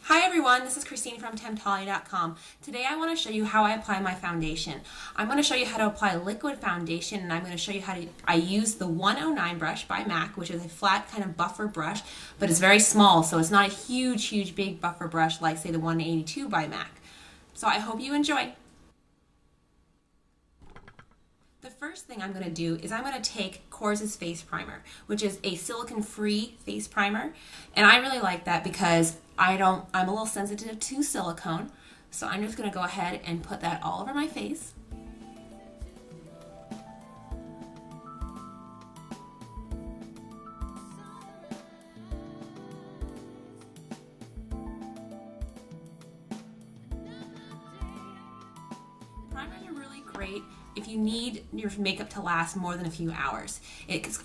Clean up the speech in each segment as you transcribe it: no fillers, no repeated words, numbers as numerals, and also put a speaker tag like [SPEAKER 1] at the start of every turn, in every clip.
[SPEAKER 1] Hi everyone, this is Christine from Temptali.com. Today I want to show you how I apply my foundation. I'm going to show you how to apply liquid foundation, and I'm going to show you how I use the 109 brush by MAC, which is a flat kind of buffer brush, but it's very small, so it's not a huge big buffer brush like say the 182 by MAC. So I hope you enjoy. The first thing I'm going to do is I'm going to take Kors' face primer, which is a silicone-free face primer, and I really like that because I'm a little sensitive to silicone, so I'm just going to go ahead and put that all over my face. Primers are really great if you need your makeup to last more than a few hours.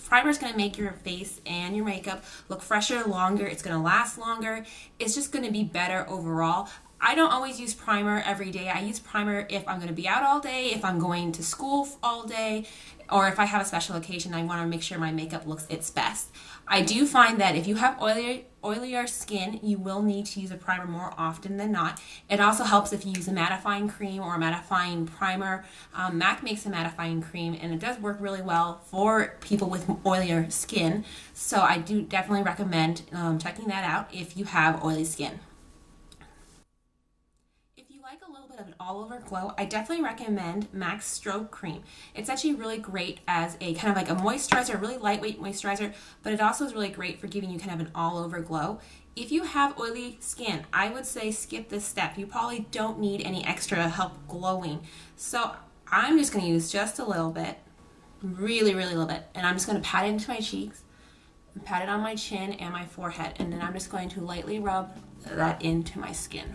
[SPEAKER 1] Primer is going to make your face and your makeup look fresher, longer. It's going to last longer. It's just going to be better overall. I don't always use primer every day. I use primer if I'm going to be out all day, if I'm going to school all day, or if I have a special occasion I want to make sure my makeup looks its best. I do find that if you have oilier skin, you will need to use a primer more often than not. It also helps if you use a mattifying cream or a mattifying primer. MAC makes a mattifying cream, and it does work really well for people with oilier skin. So I do definitely recommend checking that out if you have oily skin. Like a little bit of an all-over glow, I definitely recommend MAC's Strobe Cream. It's actually really great as a kind of like a moisturizer, a really lightweight moisturizer, but it also is really great for giving you kind of an all-over glow. If you have oily skin, I would say skip this step. You probably don't need any extra help glowing. So I'm just going to use just a little bit, really little bit, and I'm just going to pat it into my cheeks, and pat it on my chin and my forehead, and then I'm just going to lightly rub that into my skin.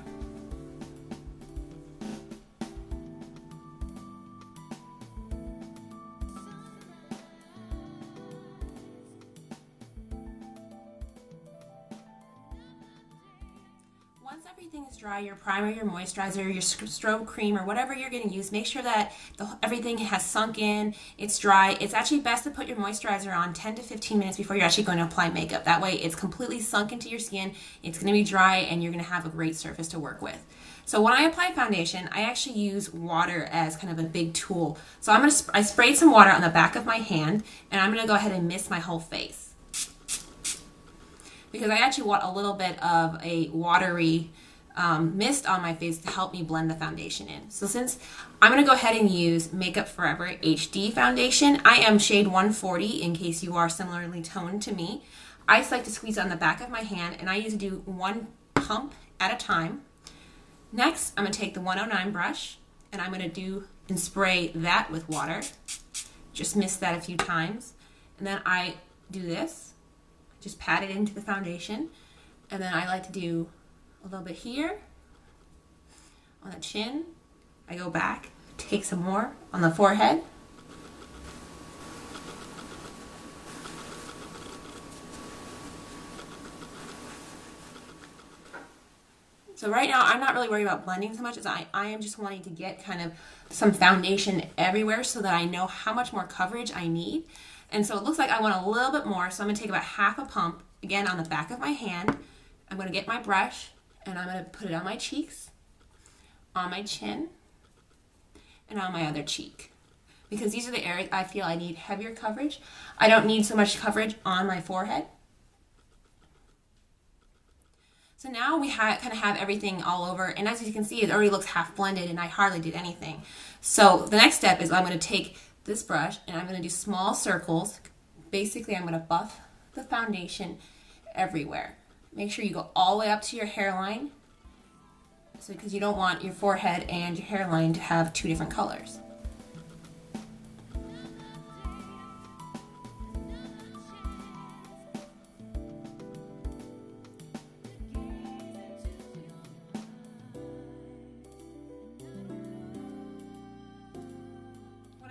[SPEAKER 1] Once everything is dry, your primer, your moisturizer, your strobe cream, or whatever you're going to use, make sure that everything has sunk in, it's dry. It's actually best to put your moisturizer on 10 to 15 minutes before you're actually going to apply makeup. That way it's completely sunk into your skin, it's going to be dry, and you're going to have a great surface to work with. So when I apply foundation, I actually use water as kind of a big tool. So I sprayed some water on the back of my hand, and I'm going to go ahead and mist my whole face, because I actually want a little bit of a watery mist on my face to help me blend the foundation in. So since I'm going to go ahead and use Makeup Forever HD foundation, I am shade 140 in case you are similarly toned to me. I just like to squeeze it on the back of my hand, and I usually do one pump at a time. Next, I'm going to take the 109 brush, and I'm going to spray that with water. Just mist that a few times. And then I do this. Just pat it into the foundation, and then I like to do a little bit here on the chin. I go back, take some more on the forehead. So right now I'm not really worried about blending so much as I am just wanting to get kind of some foundation everywhere so that I know how much more coverage I need. And so it looks like I want a little bit more, so I'm going to take about half a pump, again on the back of my hand. I'm going to get my brush, and I'm going to put it on my cheeks, on my chin, and on my other cheek. Because these are the areas I feel I need heavier coverage. I don't need so much coverage on my forehead. So now we kind of have everything all over, and as you can see, it already looks half blended, and I hardly did anything. So the next step is I'm going to take this brush, and I'm going to do small circles. Basically, I'm going to buff the foundation everywhere. Make sure you go all the way up to your hairline, because you don't want your forehead and your hairline to have two different colors.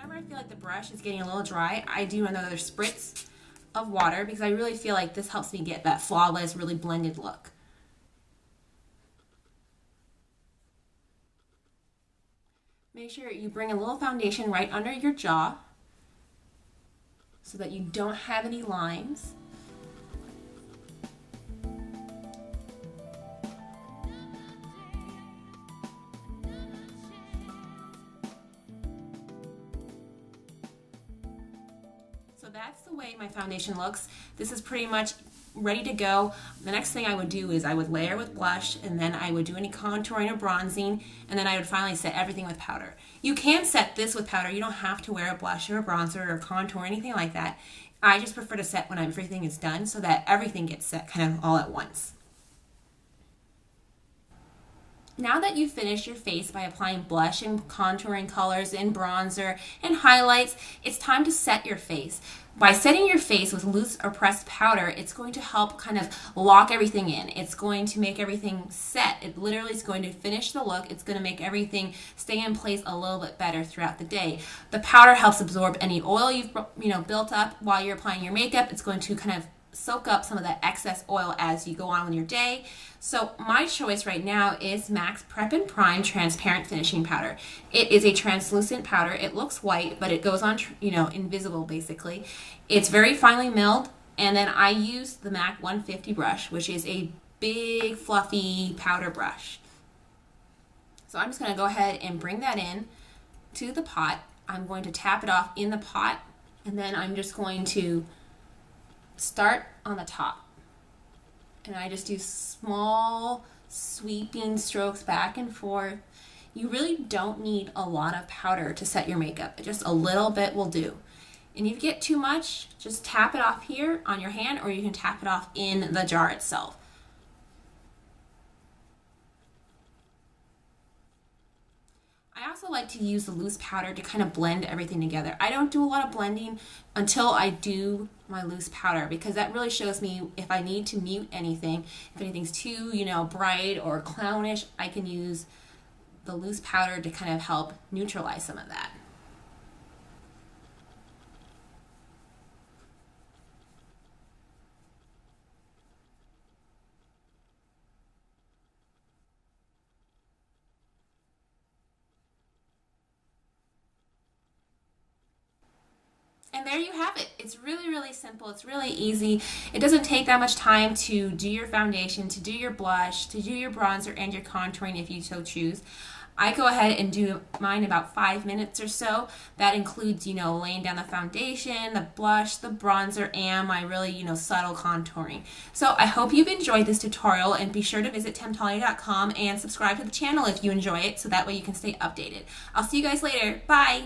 [SPEAKER 1] I feel like the brush is getting a little dry, I do another spritz of water because I really feel like this helps me get that flawless, really blended look. Make sure you bring a little foundation right under your jaw so that you don't have any lines. that's the way my foundation looks. This is pretty much ready to go. The next thing I would do is I would layer with blush, and then I would do any contouring or bronzing, and then I would finally set everything with powder. You can set this with powder. You don't have to wear a blush or a bronzer or contour or anything like that. I just prefer to set when everything is done so that everything gets set kind of all at once. Now that you've finished your face by applying blush and contouring colors and bronzer and highlights, it's time to set your face. By setting your face with loose or pressed powder, it's going to help kind of lock everything in. It's going to make everything set. It literally is going to finish the look. It's going to make everything stay in place a little bit better throughout the day. The powder helps absorb any oil you've built up while you're applying your makeup. It's going to kind of soak up some of that excess oil as you go on with your day. So my choice right now is MAC's Prep and Prime Transparent Finishing Powder. It is a translucent powder. It looks white, but it goes on, invisible basically. It's very finely milled, and then I use the MAC 150 brush, which is a big fluffy powder brush. So I'm just going to go ahead and bring that in to the pot. I'm going to tap it off in the pot, and then I'm just going to start on the top, and I just do small sweeping strokes back and forth. You really don't need a lot of powder to set your makeup. Just a little bit will do. And if you get too much, just tap it off here on your hand, or you can tap it off in the jar itself. I also like to use the loose powder to kind of blend everything together. I don't do a lot of blending until I do my loose powder, because that really shows me if I need to mute anything. If anything's too, bright or clownish, I can use the loose powder to kind of help neutralize some of that. And there you have it. It's really, really simple. It's really easy. It doesn't take that much time to do your foundation, to do your blush, to do your bronzer and your contouring if you so choose. I go ahead and do mine about 5 minutes or so. That includes, laying down the foundation, the blush, the bronzer, and my really, subtle contouring. So I hope you've enjoyed this tutorial, and be sure to visit temptalia.com and subscribe to the channel if you enjoy it, so that way you can stay updated. I'll see you guys later. Bye!